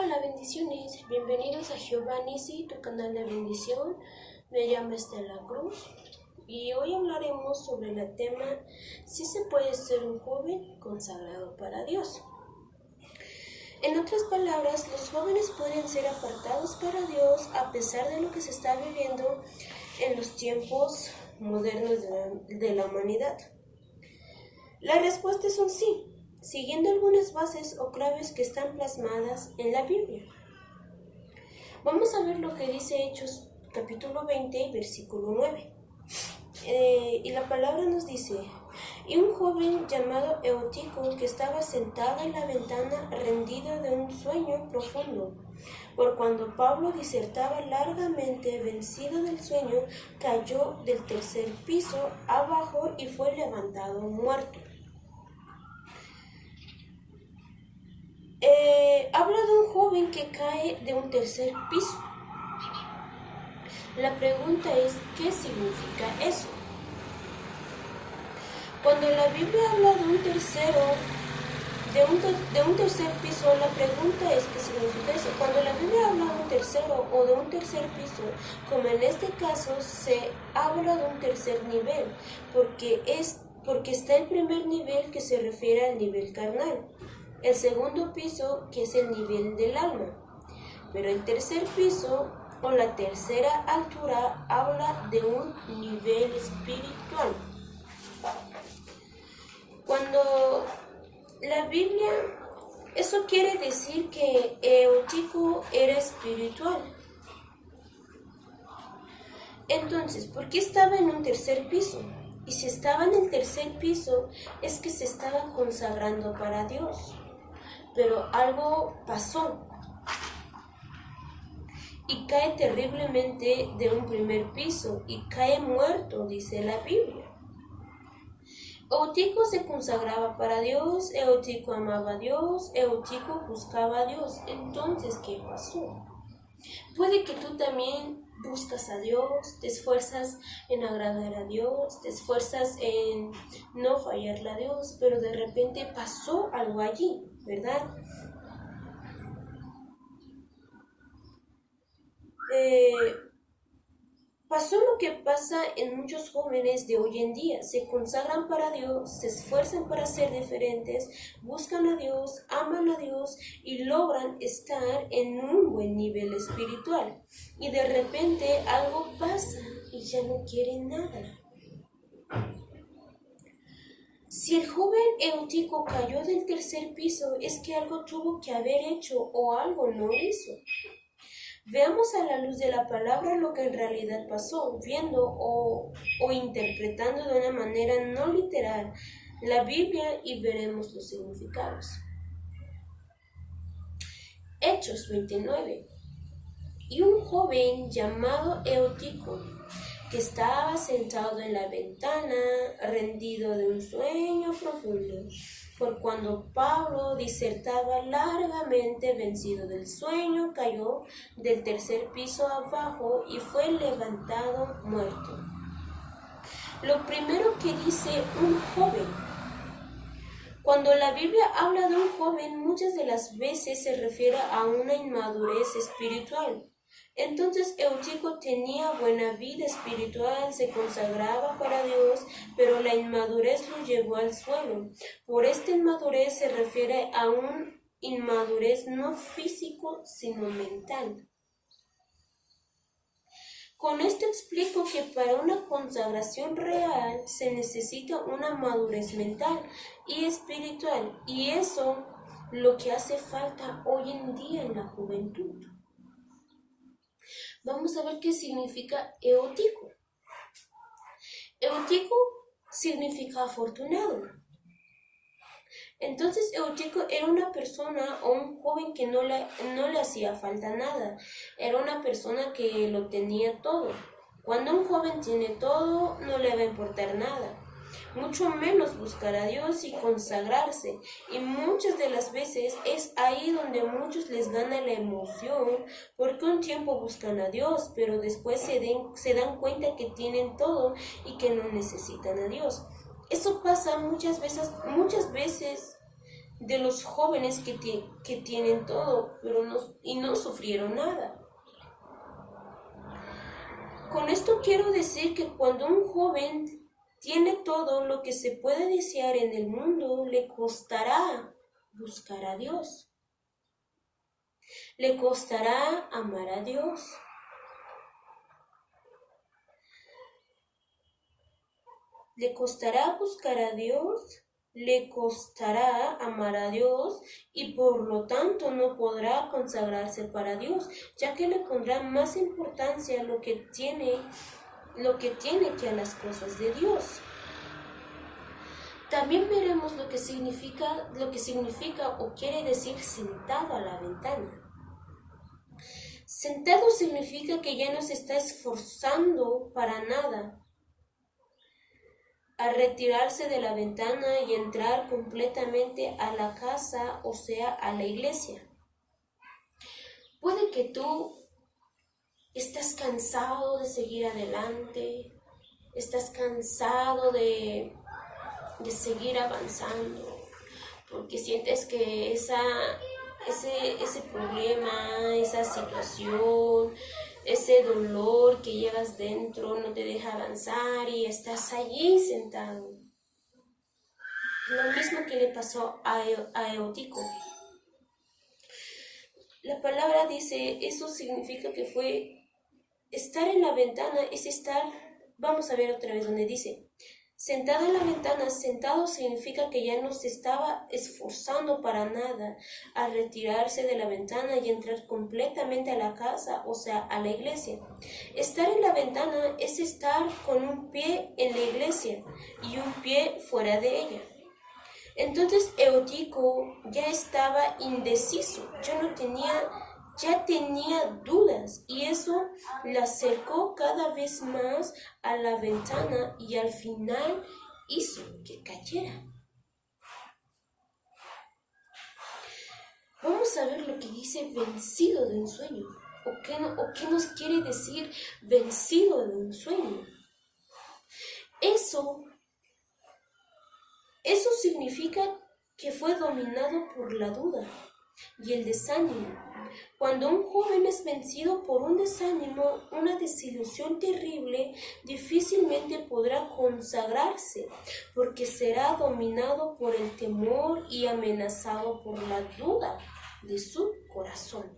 Hola, bendiciones. Bienvenidos a Jehová Nisi, tu canal de bendición. Me llamo Estela Cruz y hoy hablaremos sobre el tema si se puede ser un joven consagrado para Dios. En otras palabras, los jóvenes pueden ser apartados para Dios a pesar de lo que se está viviendo en los tiempos modernos de la humanidad. La respuesta es un sí, siguiendo algunas bases o claves que están plasmadas en la Biblia. Vamos a ver lo que dice Hechos capítulo 20, versículo 9. Y la palabra nos dice: y un joven llamado Eutico, que estaba sentado en la ventana rendido de un sueño profundo, por cuando Pablo disertaba largamente, vencido del sueño, cayó del tercer piso abajo y fue levantado muerto. Habla de un joven que cae de un tercer piso. La pregunta es, ¿qué significa eso? Cuando la Biblia habla de un tercer piso, la pregunta es, ¿qué significa eso? Cuando la Biblia habla de un tercero o de un tercer piso, como en este caso, se habla de un tercer nivel, porque está el primer nivel, que se refiere al nivel carnal, el segundo piso, que es el nivel del alma, pero el tercer piso o la tercera altura habla de un nivel espiritual. Cuando la Biblia, eso quiere decir que Eutico era espiritual. Entonces, ¿por qué estaba en un tercer piso? Y si estaba en el tercer piso, es que se estaba consagrando para Dios. Pero algo pasó y cae terriblemente de un primer piso y cae muerto, dice la Biblia. Eutico se consagraba para Dios, Eutico amaba a Dios, Eutico buscaba a Dios. Entonces, ¿qué pasó? Puede que tú también buscas a Dios, te esfuerzas en agradar a Dios, te esfuerzas en no fallarle a Dios, pero de repente pasó algo allí, ¿verdad? Pasó lo que pasa en muchos jóvenes de hoy en día. Se consagran para Dios, se esfuerzan para ser diferentes, buscan a Dios, aman a Dios y logran estar en un buen nivel espiritual. Y de repente algo pasa y ya no quieren nada. Si el joven Eutico cayó del tercer piso, es que algo tuvo que haber hecho o algo no hizo. Veamos a la luz de la palabra lo que en realidad pasó, viendo o interpretando de una manera no literal la Biblia, y veremos los significados. Hechos 29. Y un joven llamado Eutico, que estaba sentado en la ventana, rendido de un sueño profundo, por cuando Pablo disertaba largamente, vencido del sueño, cayó del tercer piso abajo y fue levantado muerto. Lo primero que dice un joven. Cuando la Biblia habla de un joven, muchas de las veces se refiere a una inmadurez espiritual. Entonces Eutico tenía buena vida espiritual, se consagraba para Dios, pero la inmadurez lo llevó al suelo. Por esta inmadurez se refiere a una inmadurez no físico, sino mental. Con esto explico que para una consagración real se necesita una madurez mental y espiritual, y eso es lo que hace falta hoy en día en la juventud. Vamos a ver qué significa Eutico. Eutico significa afortunado. Entonces Eutico era una persona o un joven que no le hacía falta nada. Era una persona que lo tenía todo. Cuando un joven tiene todo, no le va a importar nada, mucho menos buscar a Dios y consagrarse. Y muchas de las veces es ahí donde a muchos les gana la emoción, porque un tiempo buscan a Dios, pero después se dan cuenta que tienen todo y que no necesitan a Dios. Eso pasa muchas veces de los jóvenes que tienen todo, pero no sufrieron nada. Con esto quiero decir que cuando un joven tiene todo lo que se puede desear en el mundo, le costará buscar a Dios. Le costará amar a Dios. Le costará buscar a Dios, le costará amar a Dios y por lo tanto no podrá consagrarse para Dios, ya que le pondrá más importancia a lo que tiene que a las cosas de Dios. También veremos lo que significa o quiere decir sentado a la ventana. Sentado significa que ya no se está esforzando para nada a retirarse de la ventana y entrar completamente a la casa, o sea, a la iglesia. Puede que tú estás cansado de seguir adelante, estás cansado de seguir avanzando, porque sientes que ese problema, esa situación, ese dolor que llevas dentro no te deja avanzar y estás allí sentado. Lo mismo que le pasó a Eutico. La palabra dice, eso significa que fue estar en la ventana, es estar, vamos a ver otra vez donde dice, sentado en la ventana, sentado significa que ya no se estaba esforzando para nada a retirarse de la ventana y entrar completamente a la casa, o sea, a la iglesia. Estar en la ventana es estar con un pie en la iglesia y un pie fuera de ella. Entonces Eutico ya estaba indeciso, ya tenía dudas y eso la acercó cada vez más a la ventana y al final hizo que cayera. Vamos a ver lo que dice vencido de un sueño o qué nos quiere decir vencido de un sueño. Eso significa que fue dominado por la duda y el desánimo. Cuando un joven es vencido por un desánimo, una desilusión terrible, difícilmente podrá consagrarse, porque será dominado por el temor y amenazado por la duda de su corazón.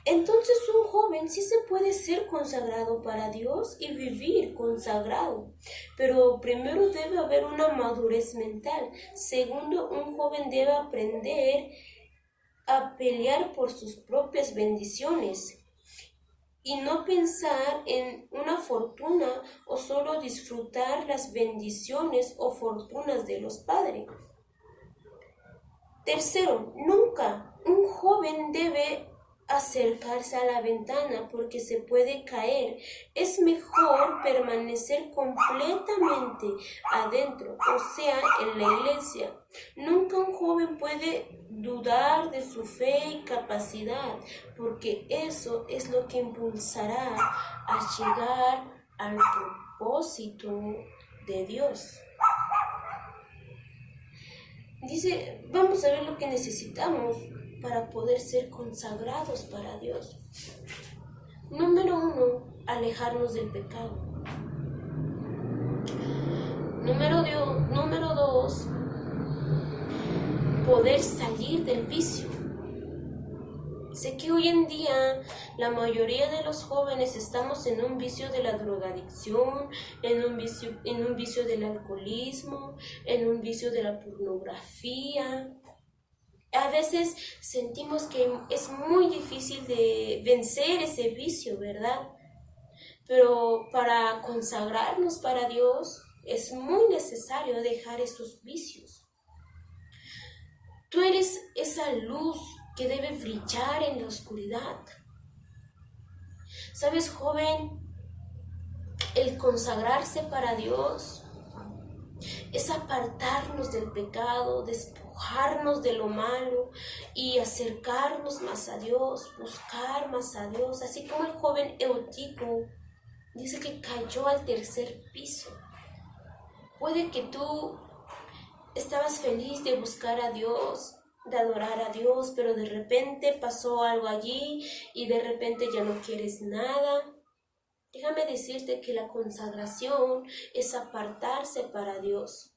Entonces un joven sí se puede ser consagrado para Dios y vivir consagrado, pero primero debe haber una madurez mental. Segundo, un joven debe aprender a pelear por sus propias bendiciones y no pensar en una fortuna o solo disfrutar las bendiciones o fortunas de los padres. Tercero, nunca un joven debe acercarse a la ventana porque se puede caer. Es mejor permanecer completamente adentro, o sea, en la iglesia. Nunca un joven puede dudar de su fe y capacidad, porque eso es lo que impulsará a llegar al propósito de Dios. Dice, vamos a ver lo que necesitamos para poder ser consagrados para Dios. Número 1, alejarnos del pecado. Número 2, poder salir del vicio. Sé que hoy en día la mayoría de los jóvenes estamos en un vicio de la drogadicción, en un vicio del alcoholismo, en un vicio de la pornografía. A veces sentimos que es muy difícil de vencer ese vicio, ¿verdad? Pero para consagrarnos para Dios es muy necesario dejar esos vicios. Tú eres esa luz que debe brillar en la oscuridad. ¿Sabes, joven? El consagrarse para Dios es apartarnos del pecado, despojarnos de lo malo y acercarnos más a Dios, buscar más a Dios. Así como el joven Eutico dice que cayó al tercer piso Puede que tú estabas feliz de buscar a Dios, de adorar a Dios, pero de repente pasó algo allí y de repente ya no quieres nada. Déjame decirte que la consagración es apartarse para Dios.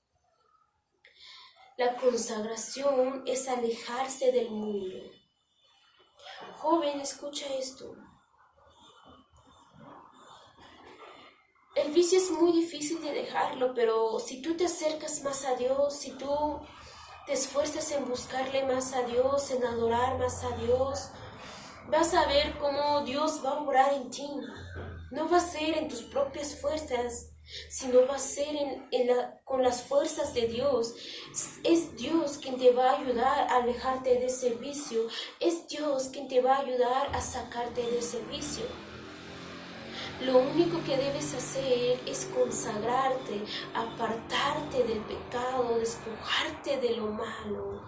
La consagración es alejarse del mundo. Joven, escucha esto. El vicio es muy difícil de dejarlo, pero si tú te acercas más a Dios, si tú te esfuerzas en buscarle más a Dios, en adorar más a Dios, vas a ver cómo Dios va a obrar en ti. No va a ser en tus propias fuerzas, sino va a ser con las fuerzas de Dios. Es Dios quien te va a ayudar a alejarte de ese vicio. Es Dios quien te va a ayudar a sacarte de ese vicio. Lo único que debes hacer es consagrarte, apartarte del pecado, despojarte de lo malo.